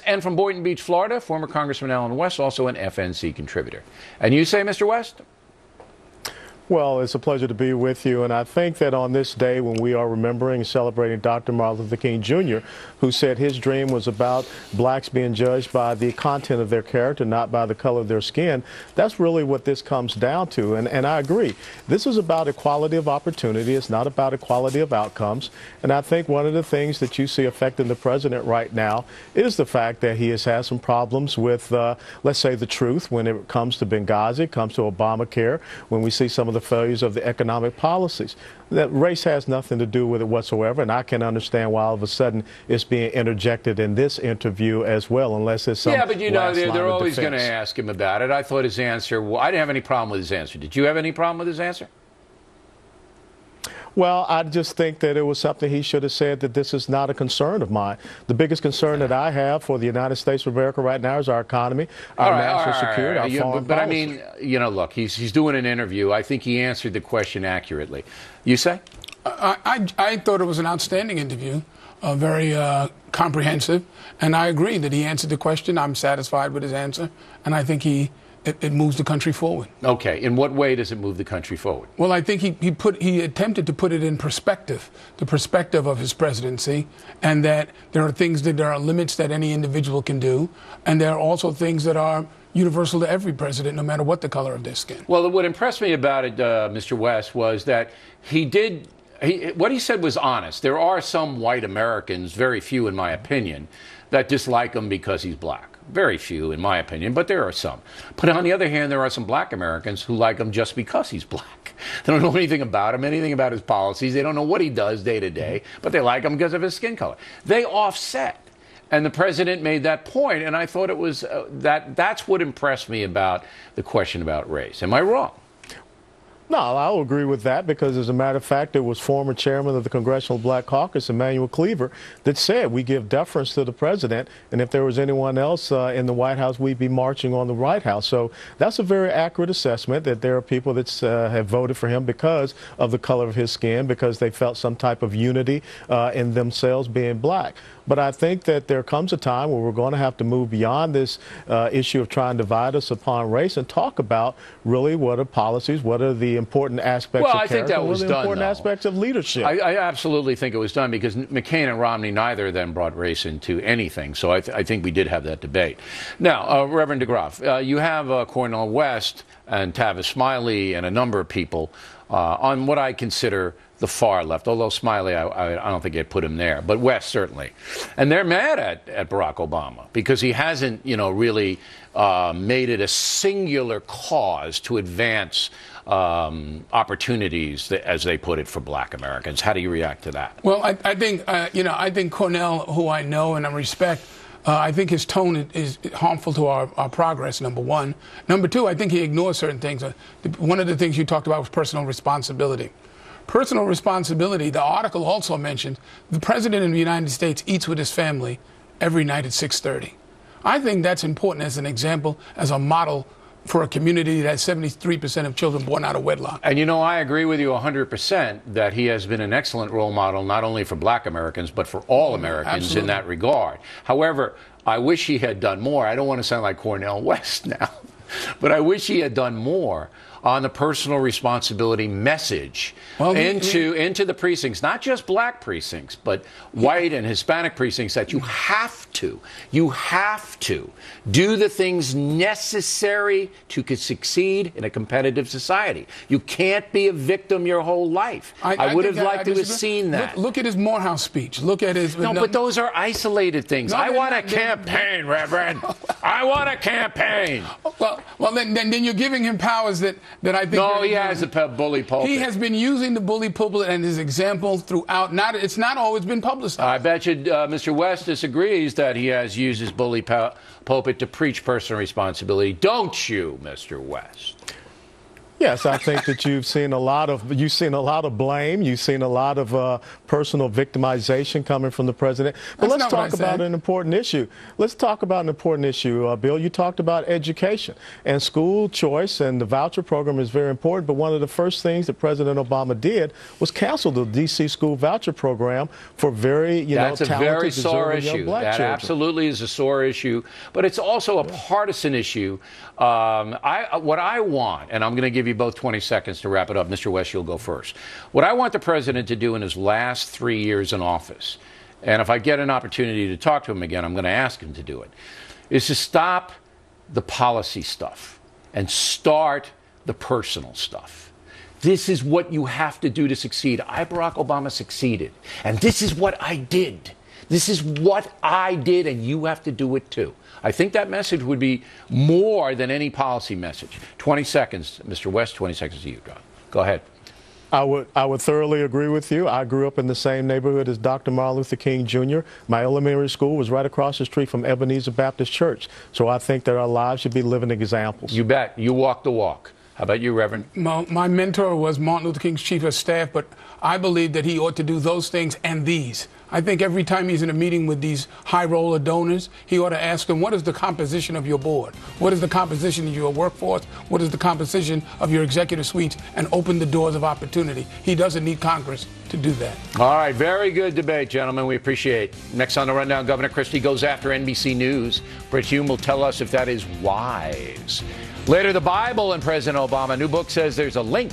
And from Boynton Beach, Florida, former Congressman Allen West, also an FNC contributor. And you say, Mr. West? Well, it's a pleasure to be with you, and I think that on this day when we are remembering and celebrating Dr. Martin Luther King Jr., who said his dream was about blacks being judged by the content of their character, not by the color of their skin, that's really what this comes down to, and I agree. This is about equality of opportunity. It's not about equality of outcomes, and I think one of the things that you see affecting the president right now is the fact that he has had some problems with, let's say, the truth when it comes to Benghazi, comes to Obamacare, when we see some of the failures of the economic policies. That race has nothing to do with it whatsoever, and I can understand why all of a sudden it's being interjected in this interview as well, unless it's some. Yeah, but you know, they're always going to ask him about it. I thought his answer, well, I didn't have any problem with his answer. Did you have any problem with his answer? Well, I just think that it was something he should have said, that this is not a concern of mine. The biggest concern that I have for the United States of America right now is our economy, our national security, our foreign But I policy. mean, you know, look, he's doing an interview. I think he answered the question accurately. You say? I thought it was an outstanding interview, very comprehensive, and I agree that he answered the question. I'm satisfied with his answer, and I think it moves the country forward. Okay. In what way does it move the country forward? Well, I think he attempted to put it in perspective, the perspective of his presidency, and that there are limits that any individual can do, and there are also things that are universal to every president, no matter what the color of their skin. Well, what impressed me about it, Mr. West, was that what he said was honest. There are some white Americans, very few in my opinion, that dislike him because he's black. Very few, in my opinion, but there are some. But on the other hand, there are some black Americans who like him just because he's black. They don't know anything about him, anything about his policies. They don't know what he does day to day, but they like him because of his skin color. They offset. And the president made that point, and I thought it was that's what impressed me about the question about race. Am I wrong? No, I'll agree with that, because as a matter of fact, it was former chairman of the Congressional Black Caucus, Emanuel Cleaver, that said we give deference to the president, and if there was anyone else in the White House, we'd be marching on the White House. So that's a very accurate assessment, that there are people that have voted for him because of the color of his skin, because they felt some type of unity in themselves being black. But I think that there comes a time where we're going to have to move beyond this issue of trying to divide us upon race and talk about really what are policies, what are the important aspects of character, I think that was what are the done, important aspects of leadership. I absolutely think it was done, because McCain and Romney, neither of them brought race into anything. So I think we did have that debate. Now, Reverend DeGraff, you have Cornel West and Tavis Smiley and a number of people on what I consider the far left, although Smiley, I don't think I'd put him there, but West certainly. And they're mad at Barack Obama because he hasn't, really made it a singular cause to advance opportunities, as they put it, for black Americans. How do you react to that? Well, I think Cornel, who I know and I respect, I think his tone is harmful to our progress, number one. Number two, I think he ignores certain things. One of the things you talked about was personal responsibility. Personal responsibility, the article also mentioned, the president of the United States eats with his family every night at 6:30. I think that's important as an example, as a model for a community that has 73% of children born out of wedlock. And I agree with you 100% that he has been an excellent role model, not only for black Americans, but for all Americans. Absolutely. In that regard. However, I wish he had done more. I don't want to sound like Cornel West now, but I wish he had done more on the personal responsibility message into the precincts, not just black precincts, but white and Hispanic precincts, that you have to do the things necessary to succeed in a competitive society. You can't be a victim your whole life. I would have liked to have seen that. Look at his Morehouse speech. Look at his... No, but those are isolated things. I want a campaign, Reverend. I want a campaign. Well, then you're giving him powers that I think... No, he has a bully pulpit. He has been using the bully pulpit and his example throughout. It's not always been publicized. I bet you Mr. West disagrees that he has used his bully pulpit to preach personal responsibility. Don't you, Mr. West? Yes, I think that you've seen a lot of blame. You've seen a lot of personal victimization coming from the president. But let's talk about an important issue. Let's talk about an important issue, Bill. You talked about education and school choice, and the voucher program is very important. But one of the first things that President Obama did was cancel the D.C. school voucher program for very, That's a talented, very sore issue. young black that children. Absolutely is a sore issue, but it's also a partisan issue. What I want, and I'm going to give you both 20 seconds to wrap it up. Mr. West, you'll go first. What I want the president to do in his last 3 years in office, and if I get an opportunity to talk to him again, I'm going to ask him to do it, is to stop the policy stuff and start the personal stuff. This is what you have to do to succeed. Barack Obama succeeded, and this is what I did. This is what I did, and you have to do it too. I think that message would be more than any policy message. 20 seconds, Mr. West, 20 seconds to you, John. Go ahead. I would thoroughly agree with you. I grew up in the same neighborhood as Dr. Martin Luther King Jr. My elementary school was right across the street from Ebenezer Baptist Church. So I think that our lives should be living examples. You bet. You walk the walk. How about you, Reverend? My mentor was Martin Luther King's chief of staff, but I believe that he ought to do those things and these. I think every time he's in a meeting with these high-roller donors, he ought to ask them, what is the composition of your board? What is the composition of your workforce? What is the composition of your executive suites? And open the doors of opportunity. He doesn't need Congress to do that. All right, very good debate, gentlemen. We appreciate it. Next on the Rundown, Governor Christie goes after NBC News. Brit Hume will tell us if that is wise. Later, the Bible and President Obama. A new book says there's a link